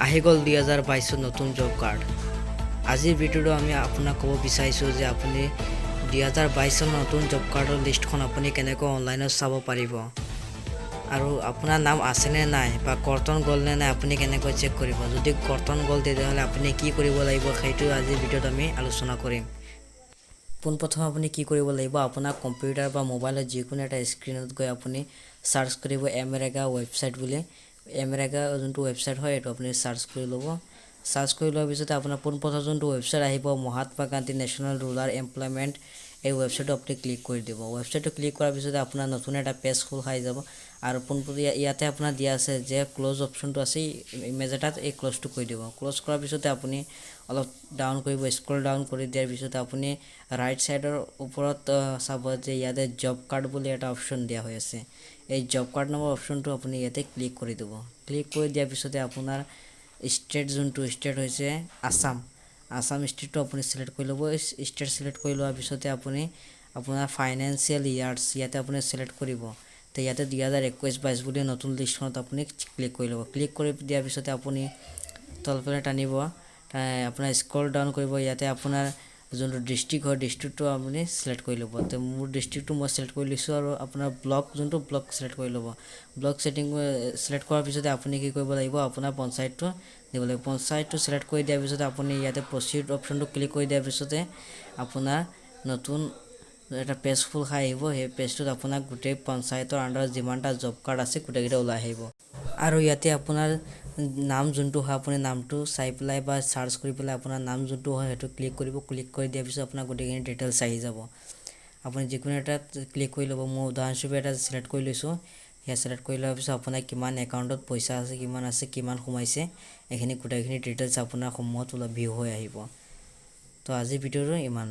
আহি গ'ল 2022 নতুন জব কাৰ্ড। আজিৰ ভিডিঅ'টো আমি আপোনাক ক'ব বিচাৰিছোঁ যে আপুনি 2022 নতুন জব কাৰ্ডৰ লিষ্টখন আপুনি কেনেকৈ অনলাইনত চাব পাৰিব আৰু আপোনাৰ নাম আছেনে নাই বা কৰ্তন গ'ল নে নাই আপুনি কেনেকৈ চেক কৰিব। যদি কৰ্তন গ'ল তেতিয়াহ'লে আপুনি কি কৰিব লাগিব সেইটো আজিৰ ভিডিঅ'ত আমি আলোচনা কৰিম। পোনপ্ৰথমে আপুনি কি কৰিব লাগিব, আপোনাৰ কম্পিউটাৰ বা মোবাইলত যিকোনো এটা স্ক্ৰীনত গৈ আপুনি চাৰ্চ কৰিব এমৰেগা ৱেবছাইট বুলি। এমৰেগা যোনটো ৱেবছাইট হয় এইটো আপুনি চাৰ্চ কৰি ল'ব। চাৰ্চ কৰি লোৱাৰ পিছতে আপোনাৰ পোনপ্ৰথমে যোনটো ৱেবছাইট আহিব Mahatma Gandhi national rural employment, এই ৱেবছাইটটো আপুনি ক্লিক কৰি দিব। ৱেবছাইটটো ক্লিক কৰাৰ পিছতে আপোনাৰ নতুন এটা পেজ খোল খাই যাব আৰু ইয়াতে আপোনাৰ দিয়া আছে যে ক্ল'জ অপশ্যনটো আছে ইমেজ এটাত, এই ক্ল'জটো কৰি দিব। ক্ল'জ কৰাৰ পিছতে আপুনি অলপ ডাউন কৰিব, স্ক্ৰল ডাউন কৰি দিয়াৰ পিছতে আপুনি ৰাইট ছাইডৰ ওপৰত চাব যে ইয়াতে জব কাৰ্ড বুলি এটা অপশ্যন দিয়া হৈ আছে। এই জব কাৰ্ড নামৰ অপশ্যনটো আপুনি ইয়াতে ক্লিক কৰি দিব। ক্লিক কৰি দিয়াৰ পিছতে আপোনাৰ ষ্টেট যোনটো ষ্টেট হৈছে আছাম ষ্টেটটো আপুনি চিলেক্ট কৰি ল'ব। ষ্টেট চিলেক্ট কৰি লোৱাৰ পিছতে আপুনি আপোনাৰ ফাইনেন্সিয়েল ইয়াৰ্ছ ইয়াতে আপুনি চিলেক্ট কৰিব। তো ইয়াতে 2021-22 বুলি নতুন লিষ্টখনত আপুনি ক্লিক কৰি ল'ব। ক্লিক কৰি দিয়াৰ পিছতে আপুনি তলফালে টানিব, আপোনাৰ স্ক্ৰল ডাউন কৰিব। ইয়াতে আপোনাৰ যোনটো ডিষ্ট্ৰিক্ট হয় ডিষ্ট্ৰিক্টটো আপুনি চিলেক্ট কৰি ল'ব। তো মোৰ ডিষ্ট্ৰিক্টটো মই চিলেক্ট কৰি লৈছোঁ আৰু আপোনাৰ ব্লক যোনটো ব্লক চিলেক্ট কৰি ল'ব। ব্লক চিলেক্ট কৰাৰ পিছতে আপুনি কি কৰিব লাগিব, আপোনাৰ পঞ্চায়তটো দিব লাগিব। পঞ্চায়তটো চিলেক্ট কৰি দিয়াৰ পিছতে আপুনি ইয়াতে প্ৰচিড অপশ্যনটো ক্লিক কৰি দিয়াৰ পিছতে আপোনাৰ নতুন এটা পেজ খোল খাই আহিব। সেই পেজটোত আপোনাক গোটেই পঞ্চায়তৰ আণ্ডাৰত যিমানটা জব কাৰ্ড আছে গোটেইকেইটা ওলাই আহিব আৰু ইয়াতে আপোনাৰ নাম যোনটো হয় আপুনি নামটো চাই পেলাই বা চাৰ্চ কৰি পেলাই আপোনাৰ নাম যোনটো হয় সেইটো ক্লিক কৰিব। ক্লিক কৰি দিয়াৰ পিছত আপোনাৰ গোটেইখিনি ডিটেইলছ আহি যাব। আপুনি যিকোনো এটাত ক্লিক কৰি ল'ব। মই উদাহৰণস্বৰূপে এটা চিলেক্ট কৰি লৈছোঁ। সেয়া চিলেক্ট কৰি লোৱাৰ পিছত আপোনাৰ কিমান একাউণ্টত পইচা আছে, কিমান সোমাইছে, এইখিনি গোটেইখিনি ডিটেইলছ আপোনাৰ সন্মুখত ভিউ হৈ আহিব। তো আজিৰ ভিডিঅ'টো ইমান।